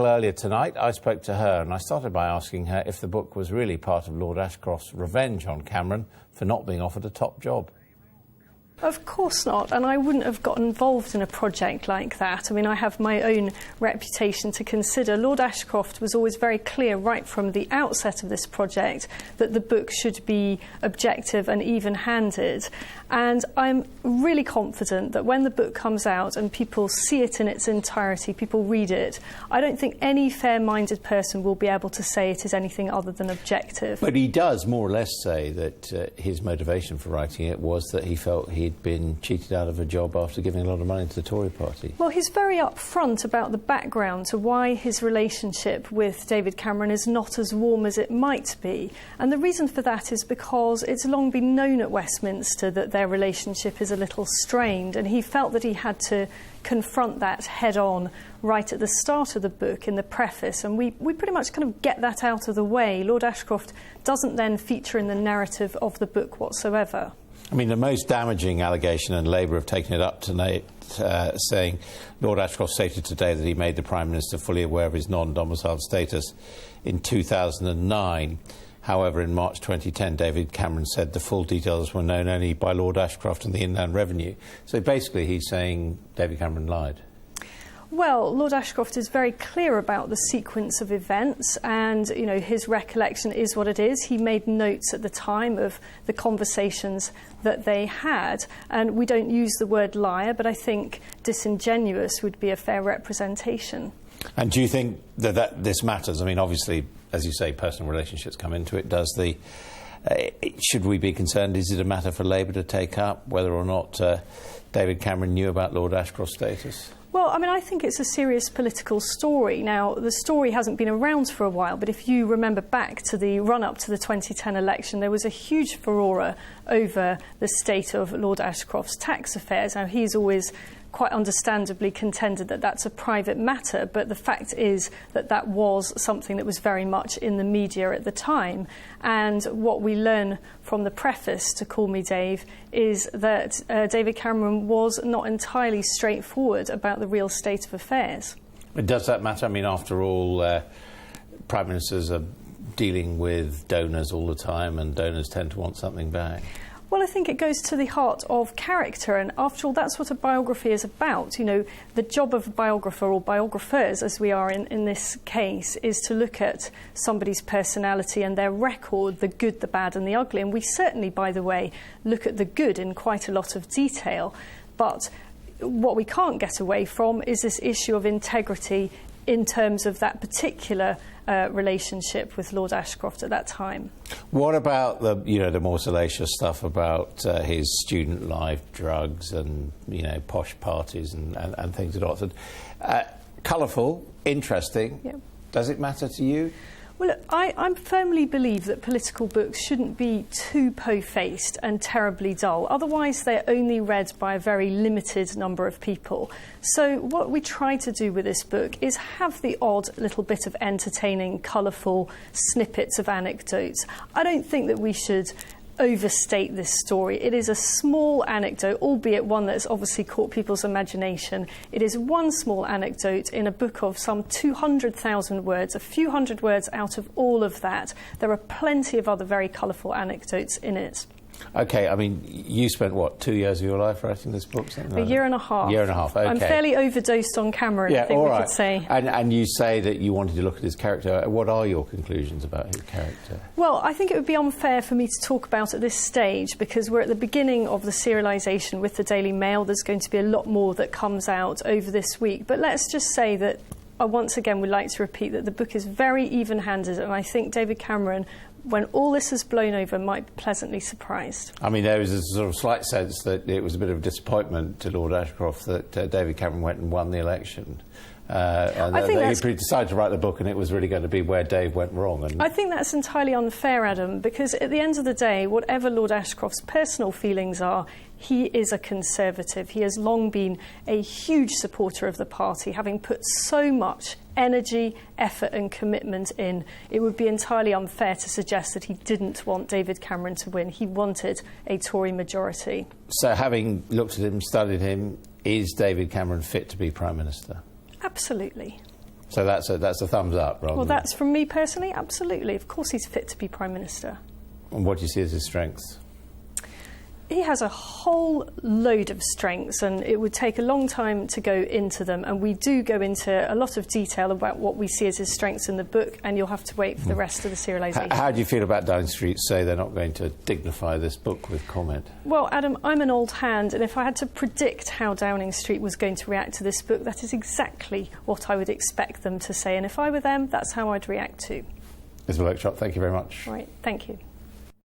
Earlier tonight, I spoke to her and I started by asking her if the book was really part of Lord Ashcroft's revenge on Cameron for not being offered a top job. Of course not, and I wouldn't have got involved in a project like that. I mean, I have my own reputation to consider. Lord Ashcroft was always very clear right from the outset of this project that the book should be objective and even-handed. And I'm really confident that when the book comes out and people see it in its entirety, people read it, I don't think any fair-minded person will be able to say it is anything other than objective. But he does more or less say that his motivation for writing it was that he felt he'd been cheated out of a job after giving a lot of money to the Tory party. Well, he's very upfront about the background to why his relationship with David Cameron is not as warm as it might be. And the reason for that is because it's long been known at Westminster that their relationship is a little strained, and he felt that he had to confront that head on right at the start of the book in the preface, and we pretty much kind of get that out of the way. Lord Ashcroft doesn't then feature in the narrative of the book whatsoever. I mean, the most damaging allegation, and Labour have taken it up tonight, saying Lord Ashcroft stated today that he made the Prime Minister fully aware of his non-domiciled status in 2009. However, in March 2010, David Cameron said the full details were known only by Lord Ashcroft and the Inland Revenue. So basically he's saying David Cameron lied. Well, Lord Ashcroft is very clear about the sequence of events, and, you know, his recollection is what it is. He made notes at the time of the conversations that they had, and we don't use the word liar, but I think disingenuous would be a fair representation. And do you think that this matters? I mean, obviously, as you say, personal relationships come into it. Should we be concerned? Is it a matter for Labour to take up, whether or not David Cameron knew about Lord Ashcroft's status? Well, I mean, I think it's a serious political story. Now, the story hasn't been around for a while, but if you remember back to the run-up to the 2010 election, there was a huge furore over the state of Lord Ashcroft's tax affairs. Now, he's always quite understandably contended that that's a private matter, but the fact is that that was something that was very much in the media at the time. And what we learn from the preface to Call Me Dave is that David Cameron was not entirely straightforward about the real state of affairs. Does that matter? I mean, after all, Prime Ministers are dealing with donors all the time, and donors tend to want something back. Well, I think it goes to the heart of character, and after all, that's what a biography is about. You know, the job of a biographer, or biographers as we are in this case, is to look at somebody's personality and their record, the good, the bad and the ugly. And we certainly, by the way, look at the good in quite a lot of detail. But what we can't get away from is this issue of integrity in terms of that particular relationship with Lord Ashcroft at that time. What about the more salacious stuff about his student life, drugs, and posh parties and things at Oxford? Colourful, interesting. Yep. Does it matter to you? Well, look, I firmly believe that political books shouldn't be too po-faced and terribly dull. Otherwise, they're only read by a very limited number of people. So what we try to do with this book is have the odd little bit of entertaining, colourful snippets of anecdotes. I don't think that we should overstate this story. It is a small anecdote, albeit one that's obviously caught people's imagination. It is one small anecdote in a book of some 200,000 words, a few hundred words out of all of that. There are plenty of other very colourful anecdotes in it. OK, I mean, you spent, what, 2 years of your life writing this book? A year and a half. Year and a half, OK. I'm fairly overdosed on Cameron, I think we could say. And you say that you wanted to look at his character. What are your conclusions about his character? Well, I think it would be unfair for me to talk about at this stage, because we're at the beginning of the serialisation with the Daily Mail. There's going to be a lot more that comes out over this week. But let's just say that, once again, we'd like to repeat that the book is very even-handed, and I think David Cameron, when all this is blown over, might be pleasantly surprised. I mean, there was a sort of slight sense that it was a bit of a disappointment to Lord Ashcroft that David Cameron went and won the election. And he decided to write the book, and it was really going to be where Dave went wrong. And I think that's entirely unfair, Adam, because at the end of the day, whatever Lord Ashcroft's personal feelings are, he is a Conservative. He has long been a huge supporter of the party, having put so much energy, effort and commitment in. It would be entirely unfair to suggest that he didn't want David Cameron to win. He wanted a Tory majority. So, having looked at him, studied him, is David Cameron fit to be Prime Minister? Absolutely. So that's a thumbs up, rather Well, than... that's from me personally, absolutely. Of course he's fit to be Prime Minister. And what do you see as his strengths? He has a whole load of strengths, and it would take a long time to go into them. And we do go into a lot of detail about what we see as his strengths in the book, and you'll have to wait for the rest of the serialisation. How do you feel about Downing Street say they're not going to dignify this book with comment? Well, Adam, I'm an old hand, and if I had to predict how Downing Street was going to react to this book, that is exactly what I would expect them to say. And if I were them, that's how I'd react too. Isabel Oakeshott, thank you very much. Right, thank you.